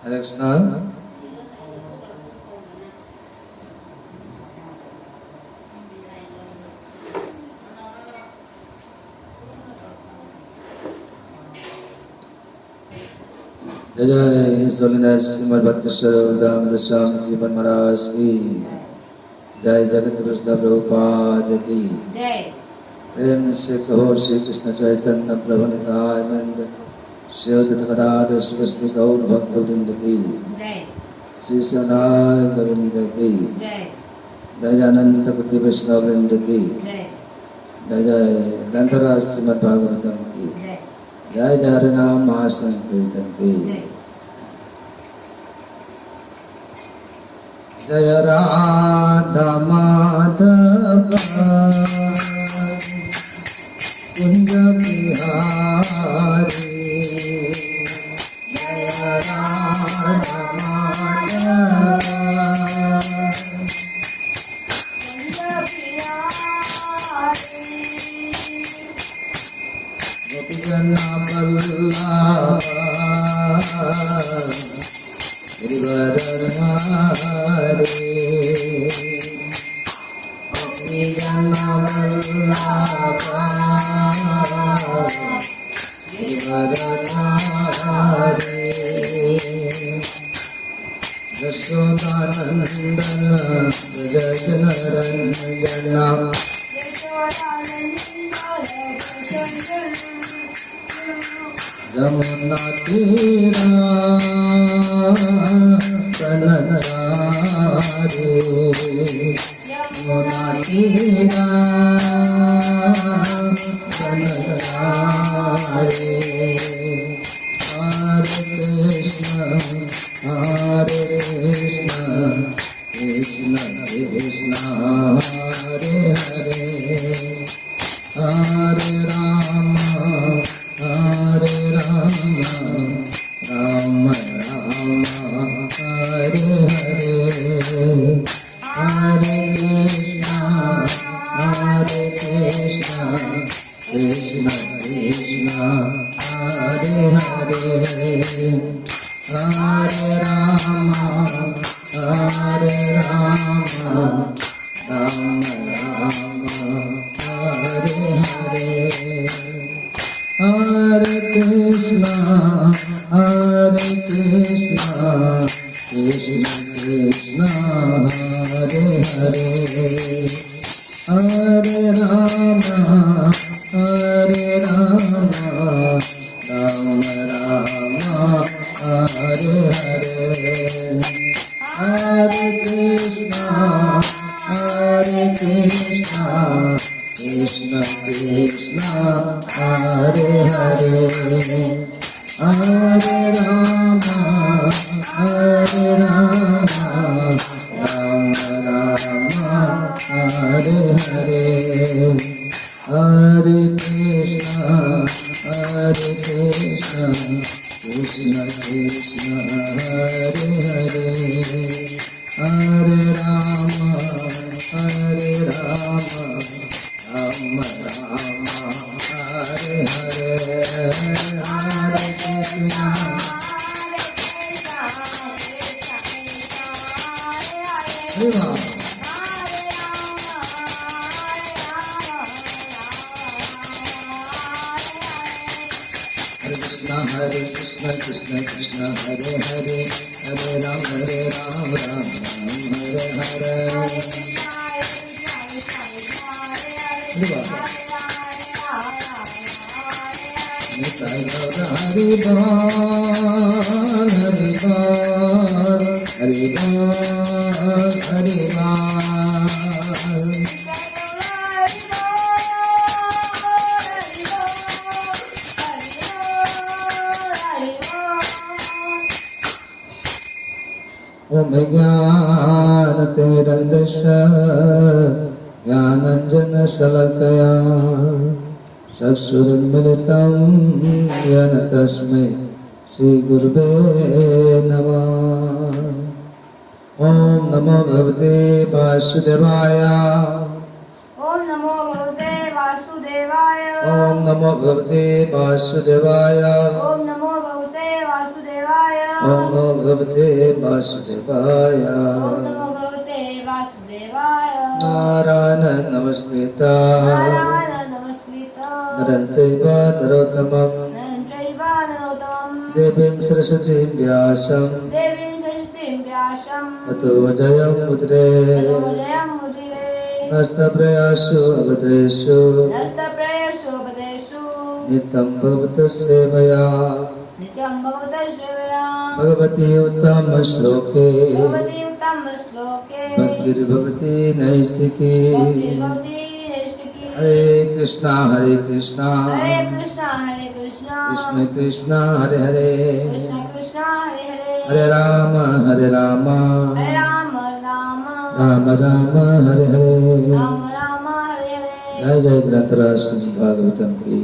हरे कृष्णा। जय जय सोलिनाथ श्रीमद् भक्ति स्वरूप दामोदर स्वामी श्रीमद महाराज की जय। जगत गुरु प्रभुपाद की जय। प्रेम से कहो श्री कृष्ण चैतन्य प्रभु नित्यानंद श्री अद्वैत गदाधर श्री गौर भक्त वृंद की जय। श्री सदानंद वृंद की जय। जय अनंत कोटि वैष्णव वृंद की जय। जय। जय ग्रंथराज श्रीमद् भागवतम की जय। जय। जय हरि नाम महासंकीर्तन की जय। जय राधा माधव कुंज बिहारी जय राधा माधव गोपी जना बल्लभ गिरिवर धारी गोपी जना बल्लभ गिरिवर धारी यशोदानंदन जय रंजना यमुना तीरा कनकारे यमुना तीरा कनकारे हरे कृष्ण कृष्ण कृष्ण हरे हरे हरे राम राम राम हरे हरे हरे कृष्ण कृष्ण कृष्ण हरे हरे हरे राम राम राम हरे हरे हरे कृष्णा कृष्ण कृष्ण हरे हरे हरे राम राम राम हरे हरे हरे कृष्णा कृष्ण कृष्ण हरे हरे हरे राम राम राम हरे हरे हरे कृष्ण कृष्ण कृष्ण हरे हरे हरे राम राम राम हरे हरे हरे कृष्ण हरे कृष्ण कृष्ण कृष्ण हरे हरे हरे राम राम हरे हरे हरि बोल हरि बोल हरि बोल हरि बोल ओम ज्ञानतिमिरन्धस्य ज्ञानाञ्जनशलाकया चक्षुरुन्मिलितं येन तस्मै श्रीगुरुवे नमः। ओम नमो भगवते वासुदेवाय। ओम नमो भगवते वासुदेवाय। ओम नमो भगवते वासुदेवाय। ओम नमो भगवते वासुदेवाय। Om Namo Bhagavate Vasudevaya. Om Namo Bhagavate Vasudevaya. Narayana Namaskritya Narayana Namaskritya. Naram Chaiva Narottamam Naram Chaiva Narottamam. Devim Saraswatim Vyasam Devim Saraswatim Vyasam. Tato Jayam Mudre Tato Jayam Mudire. Nasta Prayashu Abhadreshu Nasta Prayashu Padeshu. Nityam Bhagavata Sevaya Nityam Bhagavata Sevaya. Bhagavati Uttama Shloke Bhagavati Uttama Shloke. Bhaktir Bhavati Naistiki Bhaktir Bhavati Naistiki. Hare Krishna Hare Krishna Hare Krishna Hare Krishna. Krishna Krishna Hare Hare Krishna Krishna Hare Hare. Hare Rama Hare Rama Hare Rama Rama. Rama Rama Hare Hare Rama Rama Hare Hare. जय जय ग्रंथराज श्री भागवतम की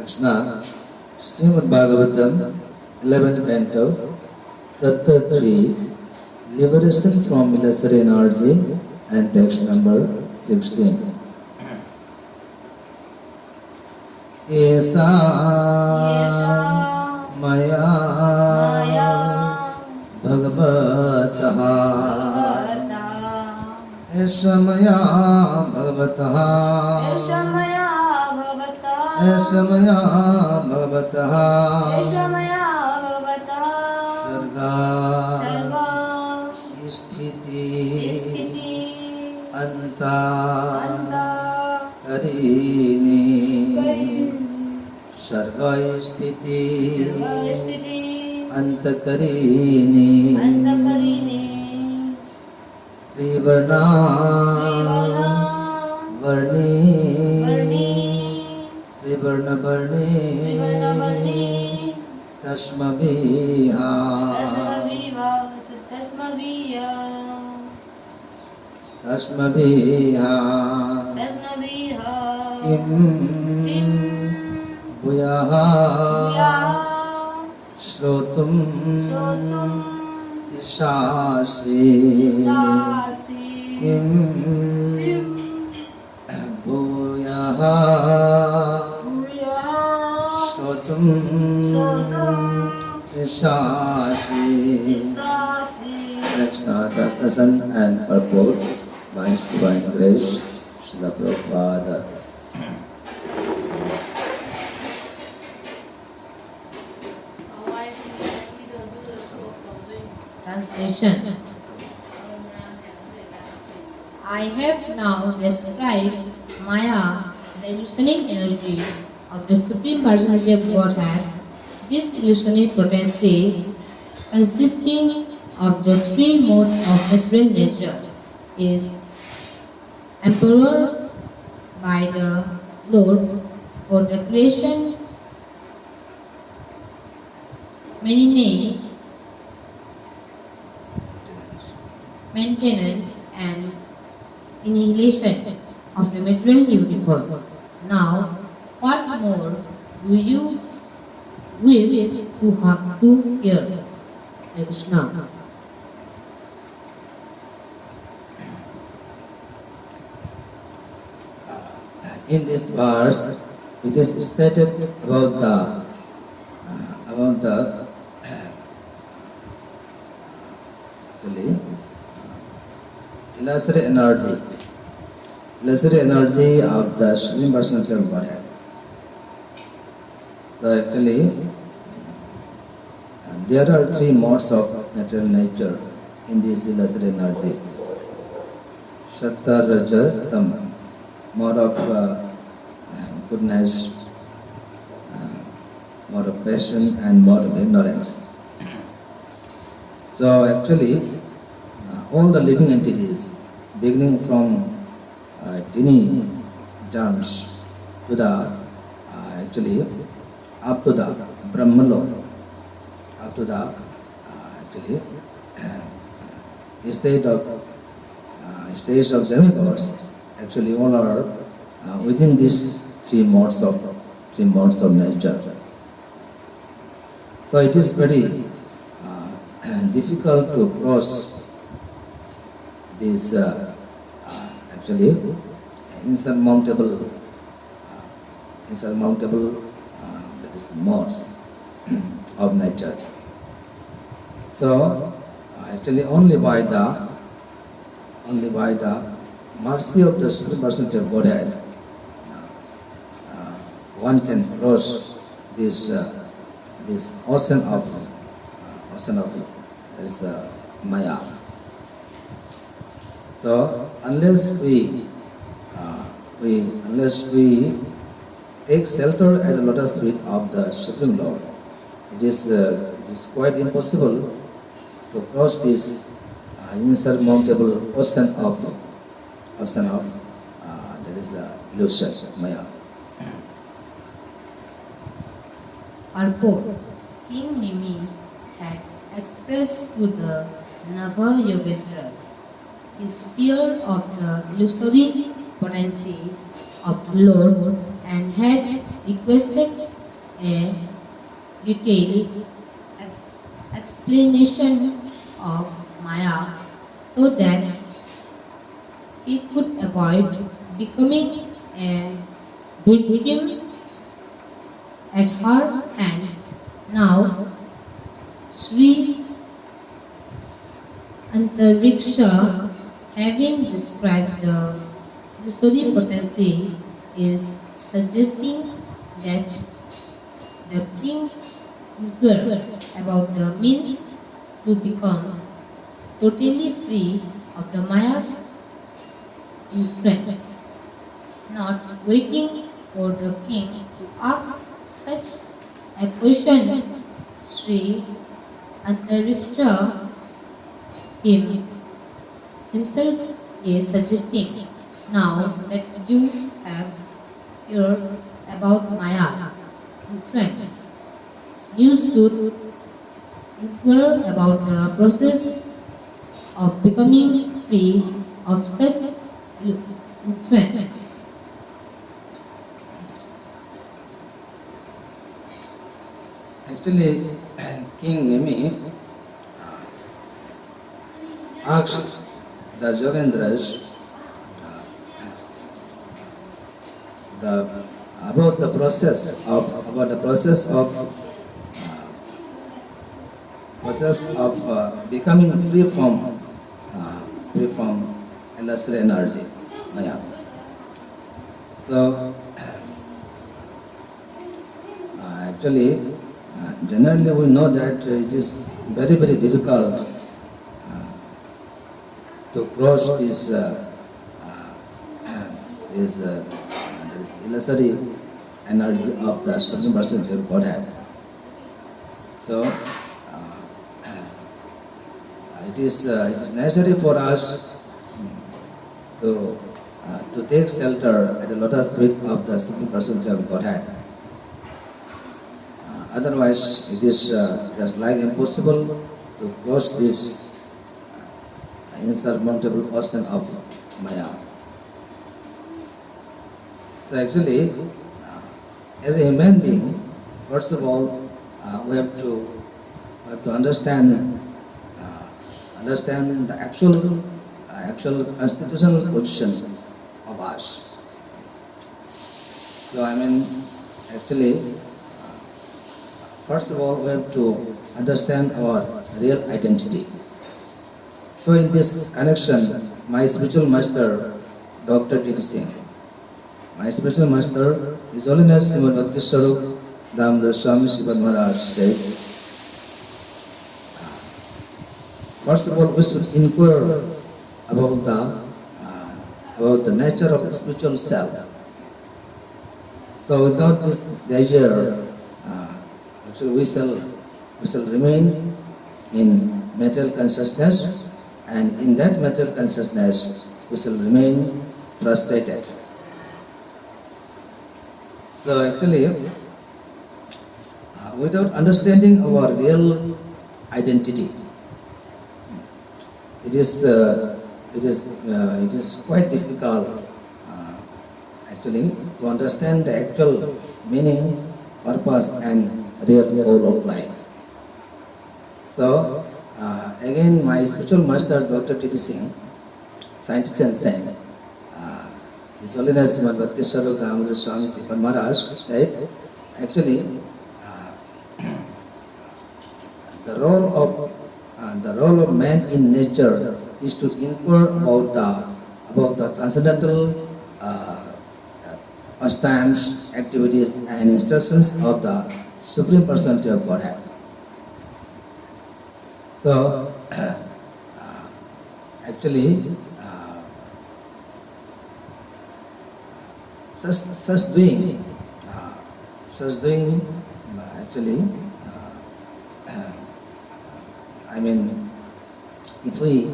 Krishna, Srimad Bhagavatam, 11th Canto, Chapter 3, Liberation from Illusory Energy, and text number 16. Esa Maya Bhagavataha Esa Maya Bhagavataha Esa Maya Bhagavataha Sarga Sthiti Anta Karini Sarga Sthiti Anta Karini Trivarna Varni Trivarna Varni Tasmaviha Tasmaviha Kim Bhuyaha Shrotum Ishasi Kim Bhuyaha Shrotum Ishasi. Next translation and purport by His Divine Grace, Srila Prabhupada. Translation. I have now described Maya, the illusioning energy of the Supreme Personality of Godhead. This illusionary potency, consisting of the three modes of material nature, is empowered by the Lord for the creation, maintenance and annihilation of the material universe. Now, what more do you wish to have to hear? Krishna. In this verse, it is stated about the actually illusory energy of the Supreme Personality of Godhead. So actually, there are three modes of material nature in this illusory energy: Satta, Raja, Tama. More of goodness, more of passion, and more of ignorance. So actually, all the living entities, beginning from tiny germs to the actually up to the Brahmalok, up to the actually state of demigods. Actually, all are within these three modes of nature. So it is very difficult to cross these actually insurmountable that is modes of nature. So actually only by the mercy of the Supreme Personality of Godhead one can cross this ocean of that is Maya. So unless we take shelter at the lotus feet of the Supreme Lord, it is quite impossible to cross this insurmountable ocean of that is illusion, Maya. Purport. King Nimi had expressed to the Nava Yogendras his fear of the illusory potency of the Lord and had requested a detailed explanation of Maya so that he could avoid becoming a victim at her hands. Now, Sri Antariksha, having described the illusory potency, is suggesting that the king inquire about the means to become totally free of the Maya's influence. Not waiting for the king to ask such a question, Sri Antariksha himself is suggesting, now that you have heard about Maya's influence, you should inquire about the process of becoming free of such influence. Actually, King Nimi asked the Yogendras about the process of becoming free from illusory energy, Maya. So actually, generally we know that it is very, very difficult to cross this illusory energy of the Supreme Personality of Godhead. So it is necessary for us to take shelter at the lotus feet of the Supreme Personality of Godhead. Otherwise, it is just like impossible to cross this insurmountable ocean of Maya. So actually, as a human being, first of all, we have to understand the actual constitutional position of us. So I mean, actually, first of all, we have to understand our real identity. So in this connection, my spiritual master, Dr. T.T. Singh, my spiritual master, His Holiness Srimad Bhakti Swarup Damodar Swami Sripad Maharaj said, first of all, we should inquire about the nature of the spiritual self. So without this desire, actually we shall remain in material consciousness, and in that material consciousness we shall remain frustrated. So actually, we without understanding our real identity, it is quite difficult actually to understand the actual meaning, purpose, and real goal of life. So again, my spiritual master, Dr. T.D. Singh, scientist and saint, His Holiness Srimad Bhaktisiddhanta Damodar Swami Sripad Maharaj said, actually, the role of man in nature is to inquire about the transcendental pastimes, activities, and instructions of the Supreme Personality of Godhead. So, actually, such doing, actually, I mean, if we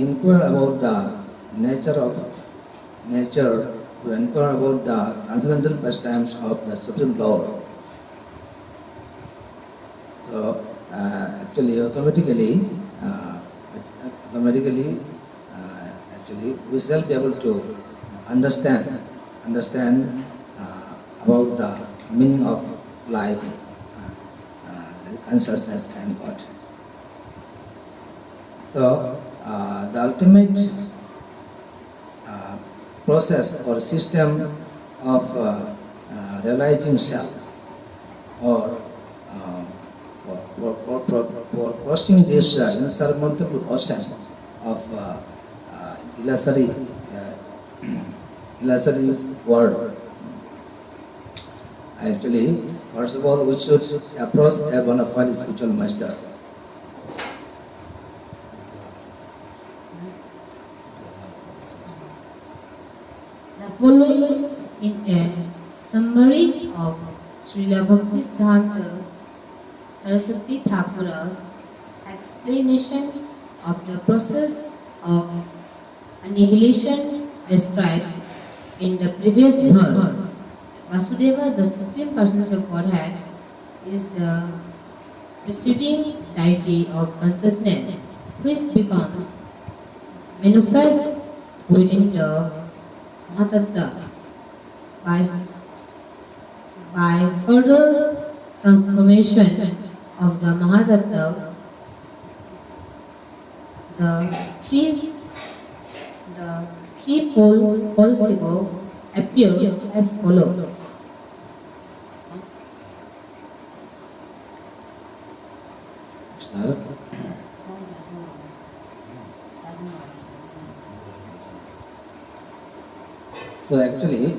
inquire about the nature of nature, to inquire about the transcendental pastimes of the Supreme Lord, so actually, automatically, actually, we shall be able to understand about the meaning of life, consciousness, and God. So, the ultimate process or system of realizing self, or for crossing this insurmountable ocean of illusory world, actually, first of all, we should approach a bona fide spiritual master. The following is a summary of Srila Bhaktisiddhanta Saraswati Thakura's explanation of the process of annihilation described in the previous verse. Vasudeva, the Supreme Personality of Godhead, is the preceding deity of consciousness, which becomes manifest within the Mahatattva by further transformation of the Mahatattva. The threefold falsivo appears as follows. So actually,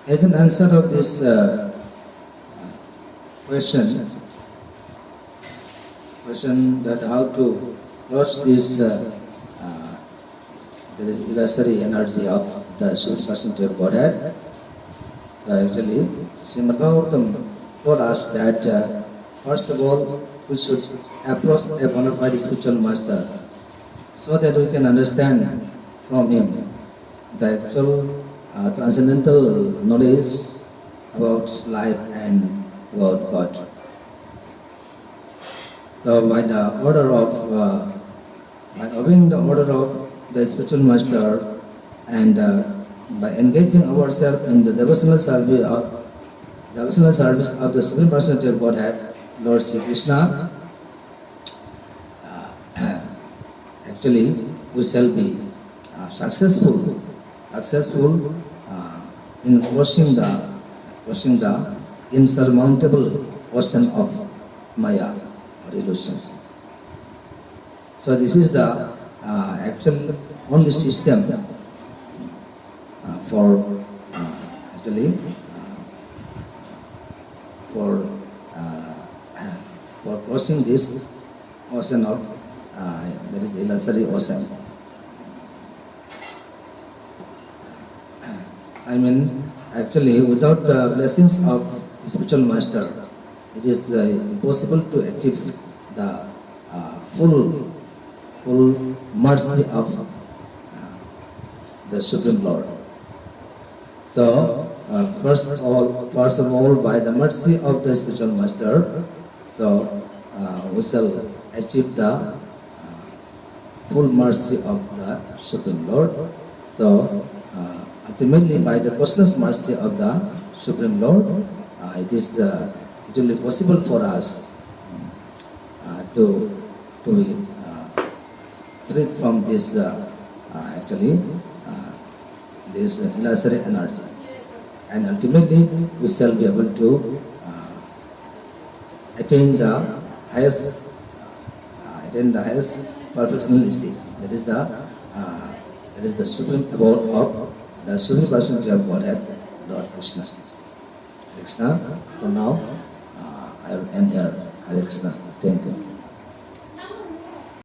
as an answer of this question that how to cross this illusory energy of the Supreme Personality of Godhead. So actually, Srimad Bhagavatam told us that first of all we should approach a bona fide spiritual master, so that we can understand from him the actual transcendental knowledge about life and about God. So by the order of, by obeying the order of the spiritual master, and by engaging ourselves in the devotional service of the Supreme Personality of Godhead, Lord Sri Krishna, actually we shall be successful in crossing the insurmountable ocean of Maya or illusion. So this is the actual only system for crossing this ocean of that is illusory ocean. I mean, actually, without the blessings of spiritual master, it is impossible to achieve the full mercy of the Supreme Lord. So, first of all, by the mercy of the spiritual master, so we shall achieve the full mercy of the Supreme Lord. So, ultimately, by the costless mercy of the Supreme Lord, it will be possible for us to be freed from this this illusory energy, and ultimately we shall be able to attain the highest perfectional states. That is the supreme abode of the supreme personality of Godhead, Lord Krishna. Krishna. For now, I will end here. Hare Krishna. Thank you.